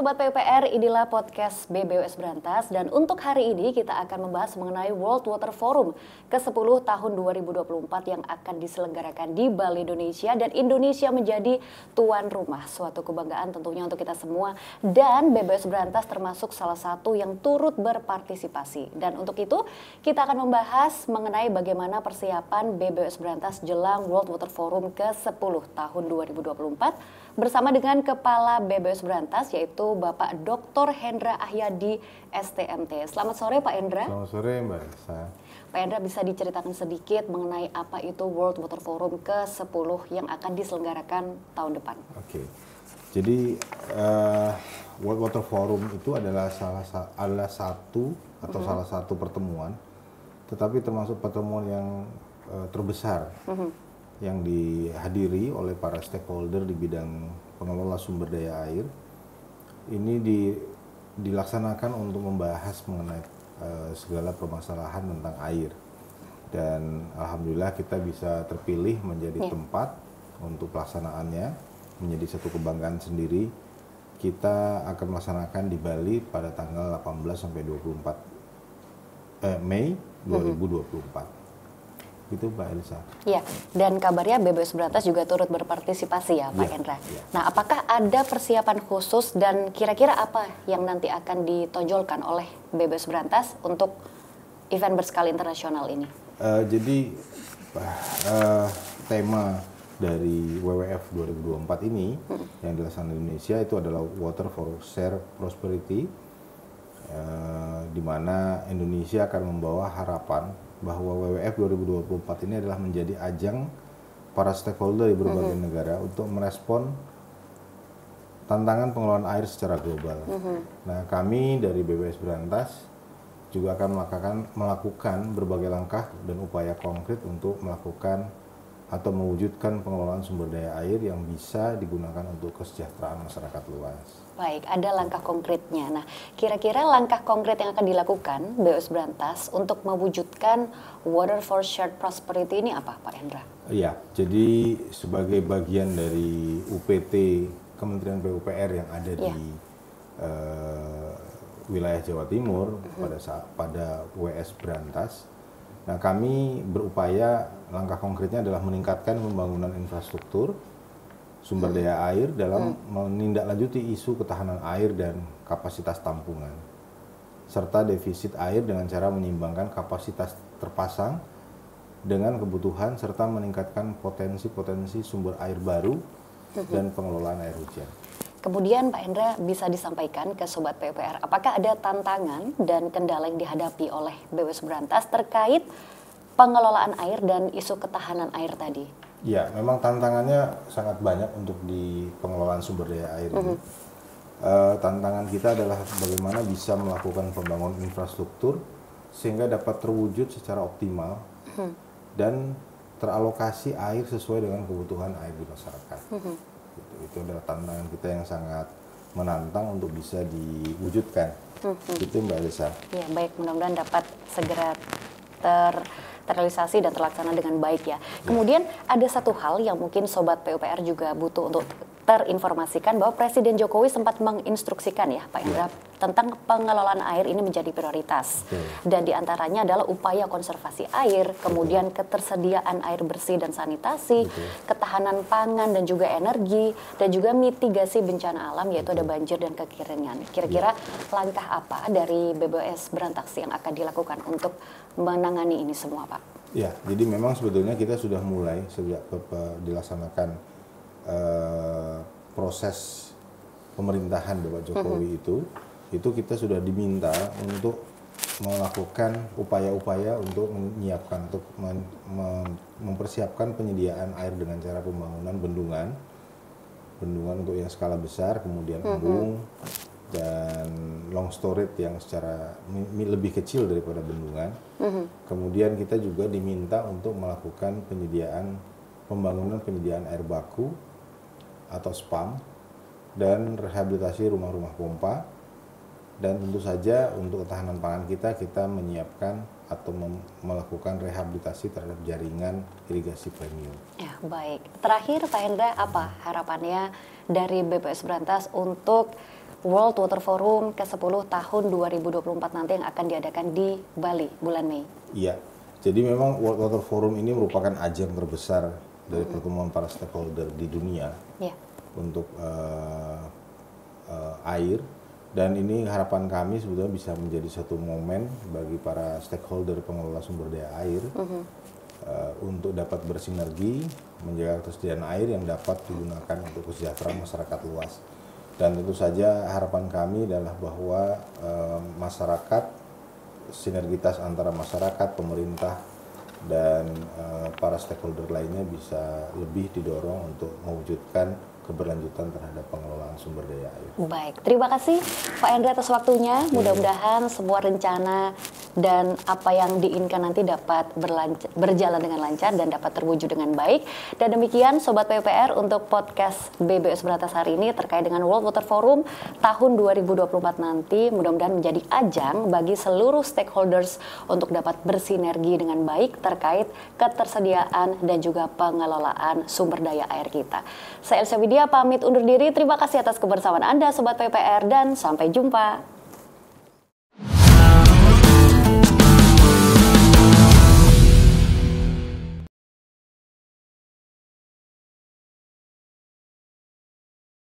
Sobat PUPR, inilah podcast BBWS Brantas dan untuk hari ini kita akan membahas mengenai World Water Forum ke-10 tahun 2024 yang akan diselenggarakan di Bali, Indonesia, dan Indonesia menjadi tuan rumah. Suatu kebanggaan tentunya untuk kita semua dan BBWS Brantas termasuk salah satu yang turut berpartisipasi. Dan untuk itu kita akan membahas mengenai bagaimana persiapan BBWS Brantas jelang World Water Forum ke-10 tahun 2024 bersama dengan Kepala BBWS Brantas yaitu Bapak Dr. Hendra Ahyadi STMT. Selamat sore Pak Hendra. Selamat sore Mbak Elsa. Pak Hendra, bisa diceritakan sedikit mengenai apa itu World Water Forum ke-10 yang akan diselenggarakan tahun depan? Oke. Jadi World Water Forum itu adalah salah satu pertemuan, tetapi termasuk pertemuan yang terbesar yang dihadiri oleh para stakeholder di bidang pengelola sumber daya air. Ini dilaksanakan untuk membahas mengenai segala permasalahan tentang air. Dan alhamdulillah kita bisa terpilih menjadi tempat untuk pelaksanaannya, menjadi satu kebanggaan sendiri. Kita akan melaksanakan di Bali pada tanggal 18 sampai 24 Mei 2024. Itu Mbak Elsa. Ya, dan kabarnya BBWS Brantas juga turut berpartisipasi ya Pak Hendra. Ya. Nah, apakah ada persiapan khusus dan kira-kira apa yang nanti akan ditonjolkan oleh BBWS Brantas untuk event berskala internasional ini? Jadi tema dari WWF 2024 ini yang dilaksanakan di Indonesia itu adalah Water for Shared Prosperity, di mana Indonesia akan membawa harapan bahwa WWF 2024 ini adalah menjadi ajang para stakeholder di berbagai negara untuk merespon tantangan pengelolaan air secara global. Nah, kami dari BBWS Brantas juga akan melakukan berbagai langkah dan upaya konkret untuk melakukan atau mewujudkan pengelolaan sumber daya air yang bisa digunakan untuk kesejahteraan masyarakat luas. Baik, ada langkah konkretnya. Nah, kira-kira langkah konkret yang akan dilakukan BBWS Brantas untuk mewujudkan Water for Shared Prosperity ini apa, Pak Hendra? Iya, jadi sebagai bagian dari UPT Kementerian PUPR yang ada di wilayah Jawa Timur pada WS Brantas. Nah, kami berupaya langkah konkretnya adalah meningkatkan pembangunan infrastruktur sumber daya air dalam menindaklanjuti isu ketahanan air dan kapasitas tampungan, serta defisit air dengan cara menyeimbangkan kapasitas terpasang dengan kebutuhan serta meningkatkan potensi-potensi sumber air baru dan pengelolaan air hujan. Kemudian Pak Hendra, bisa disampaikan ke Sobat PUPR, apakah ada tantangan dan kendala yang dihadapi oleh BBWS Brantas terkait pengelolaan air dan isu ketahanan air tadi? Ya, memang tantangannya sangat banyak untuk di pengelolaan sumber daya air ini. Tantangan kita adalah bagaimana bisa melakukan pembangunan infrastruktur sehingga dapat terwujud secara optimal dan teralokasi air sesuai dengan kebutuhan air di masyarakat. Itu adalah tantangan kita yang sangat menantang untuk bisa diwujudkan. Itu Mbak Elsa. Ya, baik, mudah-mudahan dapat segera terrealisasi dan terlaksana dengan baik ya. Kemudian ada satu hal yang mungkin Sobat PUPR juga butuh untuk terinformasikan bahwa Presiden Jokowi sempat menginstruksikan ya Pak Hendra tentang pengelolaan air ini menjadi prioritas. Dan diantaranya adalah upaya konservasi air, kemudian ketersediaan air bersih dan sanitasi, ketahanan pangan dan juga energi, dan juga mitigasi bencana alam yaitu ada banjir dan kekeringan. Kira-kira langkah apa dari BBWS Brantas yang akan dilakukan untuk menangani ini semua Pak? Ya, jadi memang sebetulnya kita sudah mulai sejak dilaksanakan proses pemerintahan Bapak Jokowi itu kita sudah diminta untuk melakukan upaya-upaya untuk menyiapkan, untuk mempersiapkan penyediaan air dengan cara pembangunan bendungan untuk yang skala besar, kemudian embung dan long storage yang secara lebih kecil daripada bendungan. Kemudian kita juga diminta untuk melakukan pembangunan penyediaan air baku atau SPAM dan rehabilitasi rumah-rumah pompa, dan tentu saja untuk ketahanan pangan kita menyiapkan atau melakukan rehabilitasi terhadap jaringan irigasi premium. Ya, baik. Terakhir Pak Hendra, apa harapannya dari BBWS Brantas untuk World Water Forum ke-10 tahun 2024 nanti yang akan diadakan di Bali bulan Mei. Iya, jadi memang World Water Forum ini merupakan ajang terbesar dari pertemuan para stakeholder di dunia untuk air, dan ini harapan kami sebetulnya bisa menjadi satu momen bagi para stakeholder pengelola sumber daya air untuk dapat bersinergi menjaga ketersediaan air yang dapat digunakan untuk kesejahteraan masyarakat luas. Dan tentu saja harapan kami adalah bahwa masyarakat, sinergitas antara masyarakat, pemerintah, dan para stakeholder lainnya bisa lebih didorong untuk mewujudkan keberlanjutan terhadap pengelolaan sumber daya air. Baik, terima kasih Pak Hendri atas waktunya. Mudah-mudahan semua rencana dan apa yang diinginkan nanti dapat berjalan dengan lancar dan dapat terwujud dengan baik. Dan demikian Sobat PUPR untuk podcast BBOS Berantas hari ini terkait dengan World Water Forum tahun 2024 nanti. Mudah-mudahan menjadi ajang bagi seluruh stakeholders untuk dapat bersinergi dengan baik terkait ketersediaan dan juga pengelolaan sumber daya air kita. Saya Elsa Widya pamit undur diri. Terima kasih atas kebersamaan Anda Sobat PUPR dan sampai jumpa.